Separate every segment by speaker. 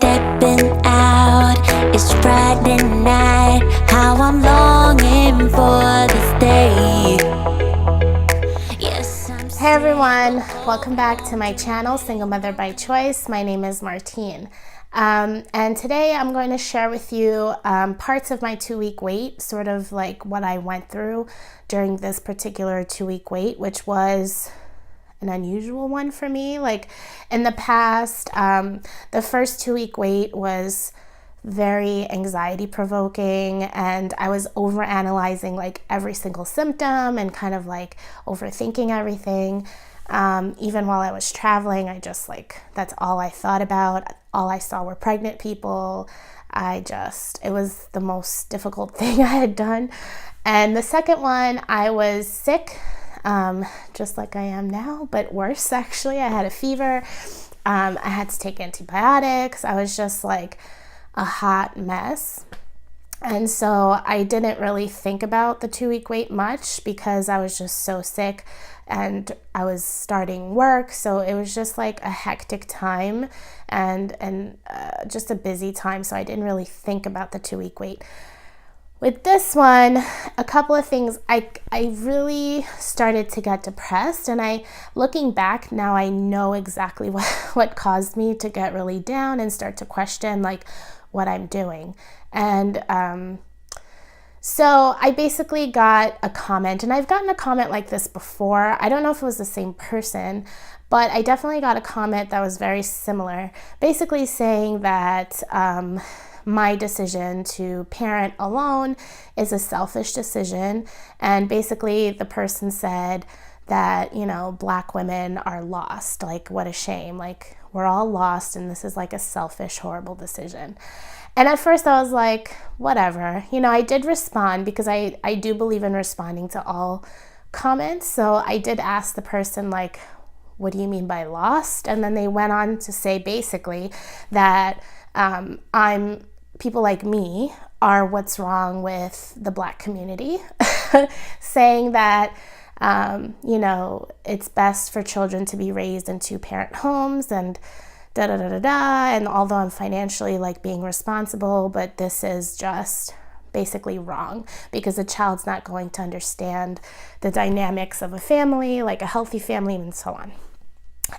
Speaker 1: stepping out. It's Friday night. How I'm longing for this day. Yes,
Speaker 2: Hey everyone, welcome back to my channel, Single Mother by Choice. My name is Martine. And today I'm going to share with you parts of my 2-week wait, sort of like what I went through during this particular 2-week wait, which was an unusual one for me. Like in the past, the first 2-week wait was very anxiety provoking, and I was overanalyzing like every single symptom and kind of like overthinking everything. Even while I was traveling, that's all I thought about. All I saw were pregnant people. It was the most difficult thing I had done. And the second one, I was sick, just like I am now, but worse actually. I had a fever. I had to take antibiotics. I was just like a hot mess. And so I didn't really think about the 2-week wait much because I was just so sick and I was starting work. So it was just like a hectic time and just a busy time. So I didn't really think about the 2-week wait. With this one, a couple of things, I really started to get depressed, and looking back now, I know exactly what caused me to get really down and start to question like what I'm doing. And so I basically got a comment, and I've gotten a comment like this before. I don't know if it was the same person, but I definitely got a comment that was very similar, basically saying that my decision to parent alone is a selfish decision. And basically the person said that, Black women are lost. Like, what a shame. Like, we're all lost, and this is like a selfish, horrible decision. And at first I was like, whatever. I did respond because I do believe in responding to all comments. So I did ask the person, like, what do you mean by lost? And then they went on to say basically that people like me are what's wrong with the Black community, saying that, it's best for children to be raised in 2-parent homes and da-da-da-da-da, and although I'm financially like being responsible, but this is just basically wrong because a child's not going to understand the dynamics of a family, like a healthy family, and so on.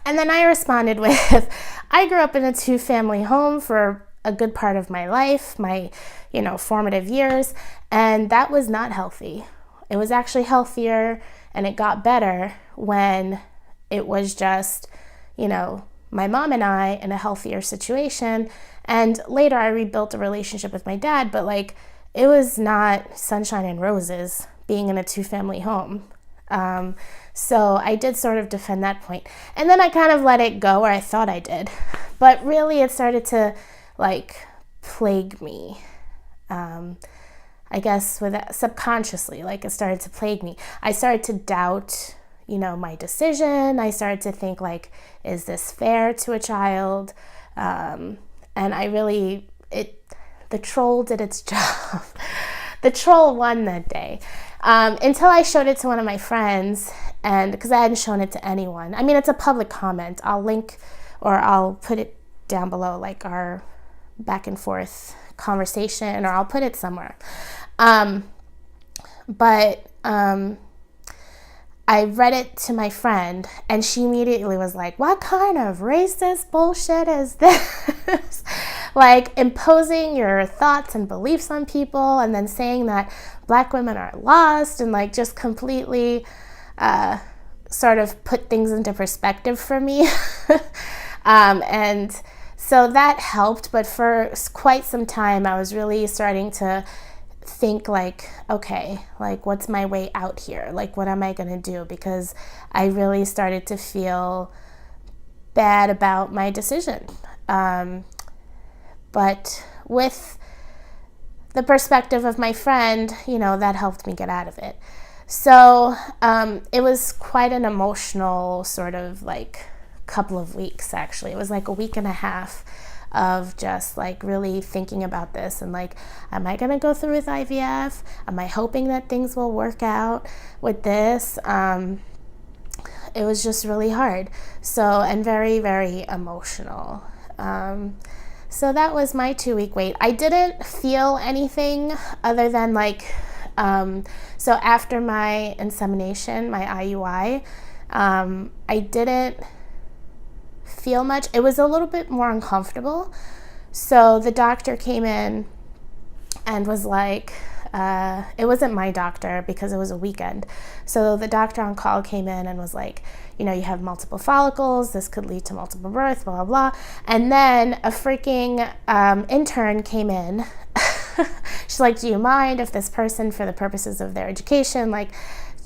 Speaker 2: And then I responded with, I grew up in a 2-family home for a good part of my life, my, formative years, and that was not healthy. It was actually healthier, and it got better when it was just, my mom and I in a healthier situation. And later I rebuilt a relationship with my dad, but like it was not sunshine and roses being in a 2-family home. So I did sort of defend that point. And then I kind of let it go, or I thought I did. But really it started to like plague me. I guess subconsciously, like it started to plague me. I started to doubt my decision. I started to think like, is this fair to a child? And the troll did its job. The troll won that day. Until I showed it to one of my friends, and because I hadn't shown it to anyone. I mean, it's a public comment. I'll link, or I'll put it down below, like our back and forth conversation, or I'll put it somewhere. I read it to my friend, and she immediately was like, what kind of racist bullshit is this? Like imposing your thoughts and beliefs on people, and then saying that Black women are lost, and like just completely sort of put things into perspective for me. And so that helped, but for quite some time I was really starting to think like, okay, like what's my way out here? Like what am I going to do? Because I really started to feel bad about my decision. But with the perspective of my friend, that helped me get out of it. So it was quite an emotional sort of like couple of weeks, actually. It was like a week and a half of just like really thinking about this and like, am I going to go through with IVF? Am I hoping that things will work out with this? It was just really hard. So, and very, very emotional. So that was my 2-week wait. I didn't feel anything other than like, so after my insemination, my IUI, I didn't feel much. It was a little bit more uncomfortable. So the doctor came in and was like, it wasn't my doctor because it was a weekend. So the doctor on call came in and was like, you know, you have multiple follicles. This could lead to multiple births, blah, blah, blah. And then a freaking intern came in. She's like, do you mind if this person, for the purposes of their education, like,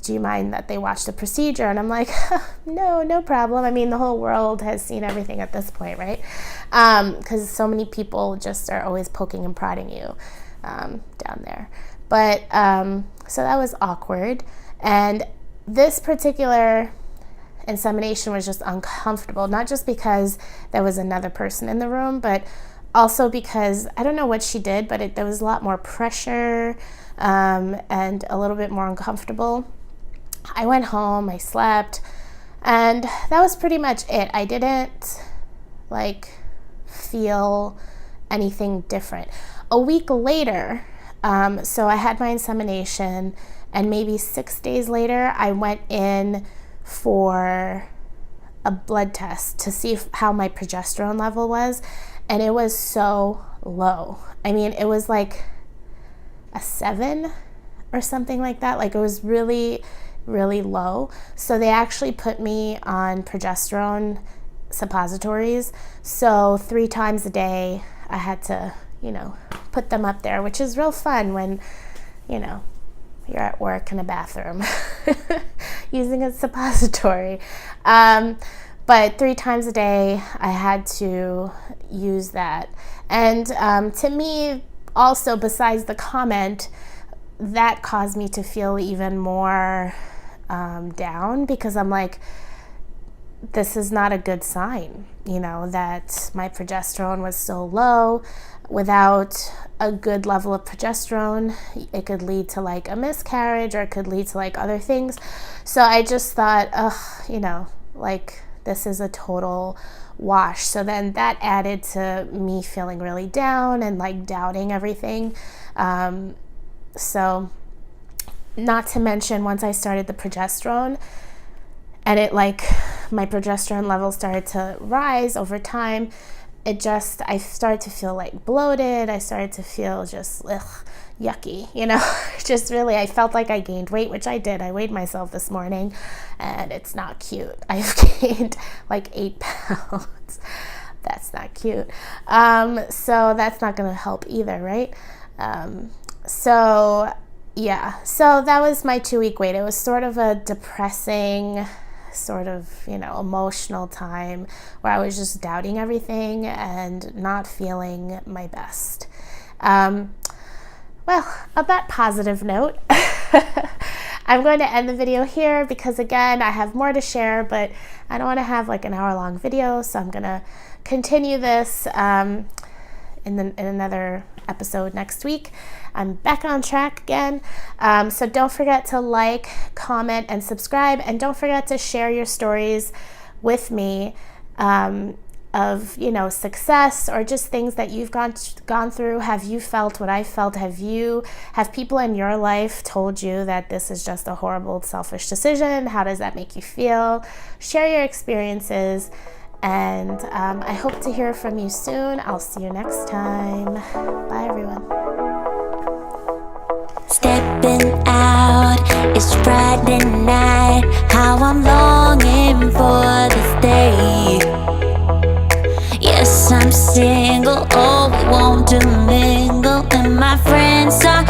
Speaker 2: do you mind that they watch the procedure? And I'm like, no problem. I mean, the whole world has seen everything at this point, right? Because so many people just are always poking and prodding you down there. But so that was awkward. And this particular insemination was just uncomfortable, not just because there was another person in the room, but also because I don't know what she did, but there was a lot more pressure and a little bit more uncomfortable. I went home, I slept, and that was pretty much it. I didn't like feel anything different. A week later, so I had my insemination, and maybe 6 days later, I went in for a blood test to see how my progesterone level was, and it was so low. I mean, it was like a 7 or something like that. Like, it was really, really low. So they actually put me on progesterone suppositories. So 3 times a day, I had to, you know, put them up there, which is real fun when, you know, you're at work in a bathroom using a suppository. But 3 times a day, I had to use that. And to me, also, besides the comment, that caused me to feel even more down, because I'm like, this is not a good sign, you know, that my progesterone was so low. Without a good level of progesterone, it could lead to like a miscarriage, or it could lead to like other things. So I just thought, you know, like, this is a total wash. So then that added to me feeling really down and like doubting everything. So not to mention, once I started the progesterone, and it like, my progesterone level started to rise over time, I started to feel like bloated. I started to feel just yucky, you know, just really, I felt like I gained weight, which I did. I weighed myself this morning, and it's not cute. I've gained like 8 pounds. That's not cute. So that's not going to help either, right? So yeah, so that was my 2-week wait. It was sort of a depressing, sort of, you know, emotional time where I was just doubting everything and not feeling my best. Well, on that positive note, I'm going to end the video here because, again, I have more to share, but I don't want to have like an hour-long video, so I'm going to continue this in another episode next week. I'm back on track again. So don't forget to like, comment, and subscribe. And don't forget to share your stories with me of, you know, success or just things that you've gone through. Have you felt what I felt? Have people in your life told you that this is just a horrible, selfish decision? How does that make you feel? Share your experiences. And I hope to hear from you soon. I'll see you next time. Bye, everyone.
Speaker 1: Stepping out, it's Friday night. How I'm longing for this day. Yes, I'm single, oh, we want to mingle, and my friends are